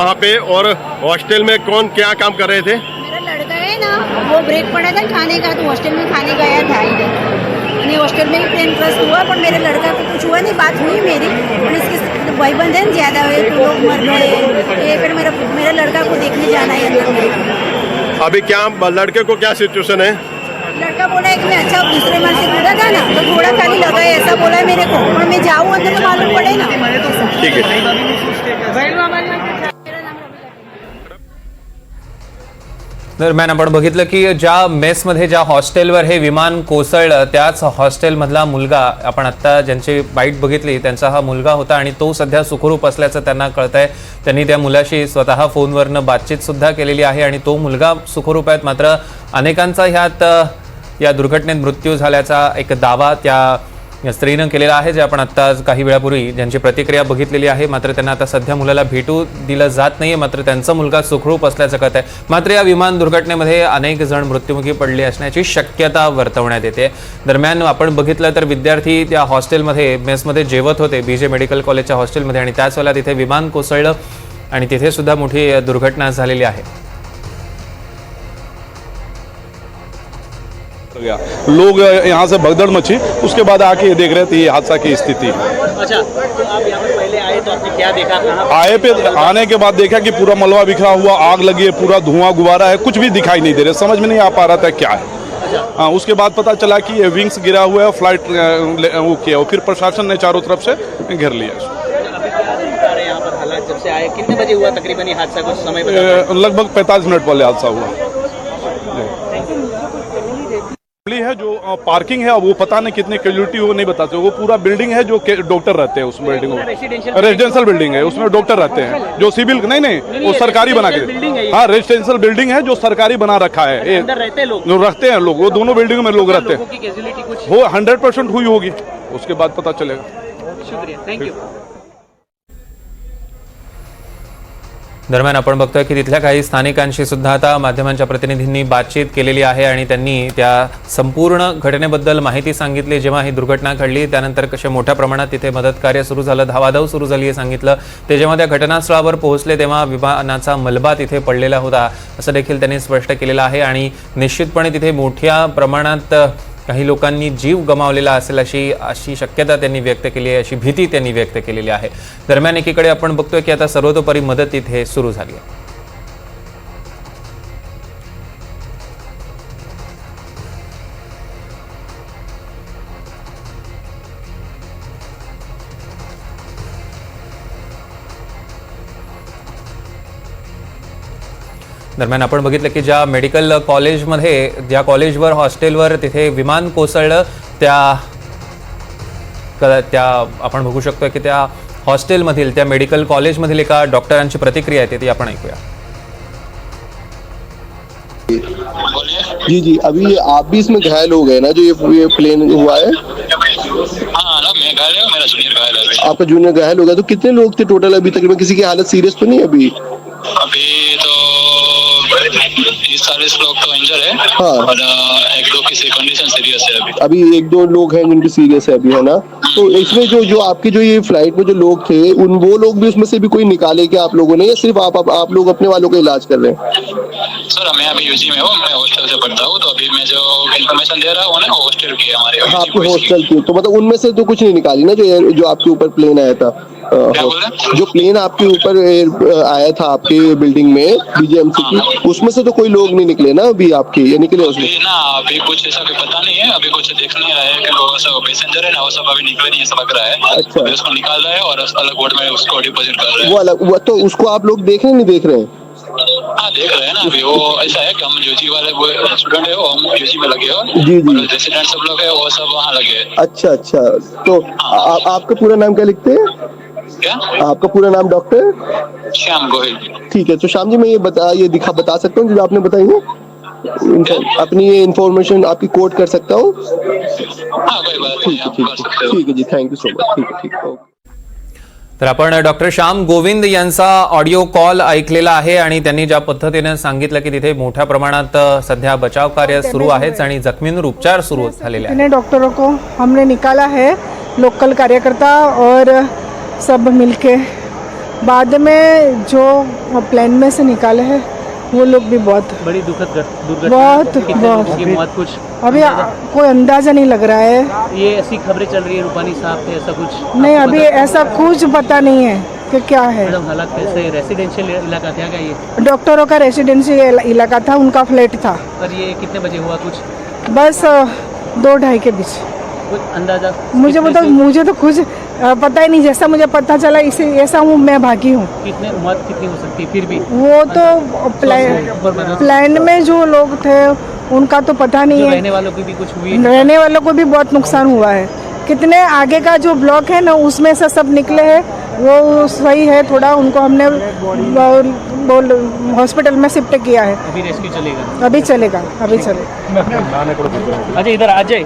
वहाँ पे और हॉस्टल में कौन क्या काम कर रहे थे? मेरा लड़का है ना, वो ब्रेक पड़ा था खाने का, तो हॉस्टल में खाने गया था ही हॉस्टल में ही प्लेन क्रस्ट हुआ, पर मेरे लड़का को कुछ हुआ नहीं। बात हुई मेरी, और इसके भाईबंद है ज़्यादा हुए तो लोग मर गए, ये फिर मेरा लड़का को देखने जाना है अंदर मेरे। अभी क्या लड़के को क्या सिचुएशन है? लड़का बोला है कि मैं अच्छा दूसरे मन से कूदा था ना, तो थोड़ा खाली लगा है, ऐसा बोला है मेरे को, और मैं जाऊँ अंदर तो मालूम पड़े ना। ठीक है। दरम्यान आपण बघितलं की ज्या मेसमध्ये ज्या हॉस्टेलवर हे विमान कोसळलं त्याच हॉस्टेलमधला मुलगा, आपण आत्ता ज्यांची बाईट बघितली त्यांचा हा मुलगा होता आणि तो सध्या सुखरूप असल्याचं त्यांना कळतंय। त्यांनी त्या मुलाशी स्वतः फोनवरनं बातचीत सुद्धा केलेली आहे आणि तो मुलगा सुखरूप आहे। मात्र अनेकांचा ह्यात या दुर्घटनेत मृत्यू झाल्याचा एक दावा त्या स्त्रीनं केलेला आहे, जे आपण आत्ता काही वेळापूर्वी ज्यांची प्रतिक्रिया बघितलेली आहे। मात्र त्यांना आता सध्या मुलाला भेटू दिलं जात नाहीये, मात्र त्यांचा मुलगा सुखरूप असल्याचं कळत आहे। मात्र या विमान दुर्घटनेमध्ये अनेक जण मृत्युमुखी पडले असण्याची शक्यता वर्तवण्यात येते। दरम्यान आपण बघितलं तर विद्यार्थी त्या हॉस्टेलमध्ये मेसमध्ये जेवत होते, बीजे मेडिकल कॉलेजच्या हॉस्टेलमध्ये, आणि त्याच वेळेला तिथे विमान कोसळलं आणि तिथे सुद्धा मोठी दुर्घटना झालेली आहे। लोग यहाँ से भगदड़ मची, उसके बाद आके ये देख रहे थे ये हादसा की स्थिति। अच्छा, तो आप यहाँ पर पहले आए तो आपने क्या देखा? आए पे आने के बाद देखा कि पूरा मलबा बिखरा हुआ, आग लगी है, पूरा धुआं गुबारा है, कुछ भी दिखाई नहीं दे रहा, समझ में नहीं आ पा रहा था क्या है। हाँ, उसके बाद पता चला कि ये विंग्स गिरा हुआ है, फ्लाइट वो किया, और फिर प्रशासन ने चारों तरफ से घेर लिया। यहाँ पर हालात जब से आए कितने बजे हुआ तकरीबन ये हादसा? कुछ समय लगभग 45 मिनट पहले हादसा हुआ है। जो पार्किंग है वो पता नहीं कितनी कैजुअलिटी वो नहीं बताते। वो पूरा बिल्डिंग है जो डॉक्टर रहते हैं उस बिल्डिंग में, रेजिडेंशियल बिल्डिंग है, उसमें डॉक्टर रहते हैं। जो सिविल नहीं वो सरकारी बना के, हाँ रेजिडेंशियल बिल्डिंग है जो सरकारी बना रखा है। रहते हैं लोग, वो दोनों बिल्डिंग में लोग रहते हैं। वो 100% हुई होगी, उसके बाद पता चलेगा। शुक्रिया, थैंक यू। दरम्यान आपण बघतोय की तिथल्या काही स्थानिकांशी सुद्धा आता माध्यमांच्या प्रतिनिधींनी बातचीत केलेली आहे आणि त्यांनी त्या संपूर्ण घटनेबद्दल माहिती सांगितली। जेव्हा ही दुर्घटना घडली त्यानंतर कशा मोठ्या प्रमाणात तिथे मदत कार्य सुरू झालं, धावाधाव सुरू झाली हे सांगितलं। ते जेव्हा त्या घटनास्थळावर पोहोचले तेव्हा विमानाचा मलबा तिथे पडलेला होता असं देखील त्यांनी स्पष्ट केलेलं आहे आणि निश्चितपणे तिथे मोठ्या प्रमाणात काही लोकांनी जीव गमावलेला असेल अशी शक्यता त्यांनी व्यक्त केली आहे, अशी भीती त्यांनी व्यक्त केलेली आहे। दरम्यान एकीकडे आपण बघतोय की आता सर्वतोपरी मदत तिथे सुरू झाली आहे। दरम्यान आपण बघितलं की ज्या मेडिकल कॉलेजमध्ये, ज्या कॉलेजवर हॉस्टेलवर तिथे विमान कोसळलं त्या आपण बघू शकतो की त्या हॉस्टेलमधील, त्या मेडिकल कॉलेजमधील एका डॉक्टरांची प्रतिक्रिया आहे ती आपण ऐकूया। जी, अभी आप भी इसमें घायल हो गए ना, जो ये प्लेन हुआ है? हाँ ना, मैं घायल हूँ, मेरा जूनियर घायल है। आपका जूनियर घायल हो गया, तो कितने लोग थे टोटल अभी तक? किसी की हालत सीरियस तो नहीं अभी? अभी तो 30-40 लोग तो इंजर है। हाँ। और 1-2 किसी कंडीशन सीरियस है अभी 1-2 लोग हैं जिनकी सीरियस है अभी, है ना? तो इसमें जो आपके जो ये फ्लाइट में जो लोग थे, वो लोग भी उसमें से भी कोई निकाले क्या आप लोगों ने, या सिर्फ आप लोग अपने वालों का इलाज कर रहे हैं? सर, मैं अभी यूजी में हूँ, मैं हॉस्टल से पढ़ता हूँ, तो अभी मैं जो इन्फॉर्मेशन दे रहा हूँ ना, हॉस्टल की हमारे। हाँ, आपके हॉस्टल की, तो मतलब उनमें से तो कुछ नहीं निकाली ना जो आपके ऊपर प्लेन आया था? जो प्लेन आपके ऊपर आया था आपके बिल्डिंग में बीजेएमसी की, उसमें से तो कोई लोग नहीं निकले ना अभी आपके, या निकले उसमें? ना अभी कुछ ऐसा भी पता नहीं है, अभी कुछ देख नहीं रहा है कि वो सब पैसेंजर है ना, वो सब अभी निकले नहीं, ऐसा लग रहा है। अच्छा, उसको निकाल रहा है और अलग वार्ड में उसको डिपोजिट कर रहे हैं। वो अलग, तो उसको आप लोग देख रहे नहीं देख रहे हैं? हाँ, देख रहे हैं ना। अभी वो ऐसा है कि हम यूजी वाले वो स्टूडेंट है, वो हम यूजी में लगे हो। जी। रेसिडेंट सब लोग है वो सब वहाँ लगे हैं। अच्छा, तो आपका पूरा नाम क्या लिखते हैं? क्या? आपका पूरा नाम डॉक्टर श्याम गोहिल। ठीक है, तो श्याम जी मैं ये बता सकता हूँ जो आपने बताई है, अपनी ये इन्फॉर्मेशन आपकी कोट कर सकता हूँ? हाँ, कोई बात नहीं, आप कर सकते हो। ठीक है जी, थैंक यू सो मच। ठीक है, ओके। तर आपण डॉक्टर श्याम गोविंद यांचा ऑडिओ कॉल ऐकलेला आहे आणि त्यांनी ज्या पद्धतीने सांगितलं की तिथे मोठ्या प्रमाणात सध्या बचाव कार्य सुरू आहेच आणि जखमींवर उपचार सुरू झालेले आहेत। डॉक्टरों को हमने निकाला है, लोकल कार्यकर्ता और सब मिलके बाद में जो प्लेन में से निकाले हैं वो लोग भी बहुत बड़ी दुखद दुर्घटना बहुत कितने बहुत लोगों की मौत कुछ अभी कोई अंदाजा नहीं लग रहा है। ये ऐसी खबरें चल रही है रूपानी साहब थे ऐसा कुछ नहीं आपको अभी पता- ऐसा कुछ पता नहीं है कि क्या है। मैडम हालात कैसे रेसिडेंशियल इलाका था क्या ये डॉक्टरों का रेसिडेंसी इलाका था, उनका फ्लैट था। और ये कितने बजे हुआ कुछ बस 2-2:30 के बीच। कुछ अंदाजा मुझे तो कुछ पता ही नहीं, जैसा मुझे पता चला इसे ऐसा हूँ मैं भागी हूँ। कितने मौत कितनी हो सकती है फिर भी वो तो प्लान में जो लोग थे उनका तो पता नहीं जो है। रहने वालों की भी कुछ हुई रहने वालों को भी बहुत नुकसान हुआ है। कितने आगे का जो ब्लॉक है ना उसमें से सब निकले हैं, वो सही है। थोड़ा उनको हमने हॉस्पिटल में शिफ्ट किया है। अभी रेस्क्यू चलेगा अभी चलेगा। अजय इधर आ जाए।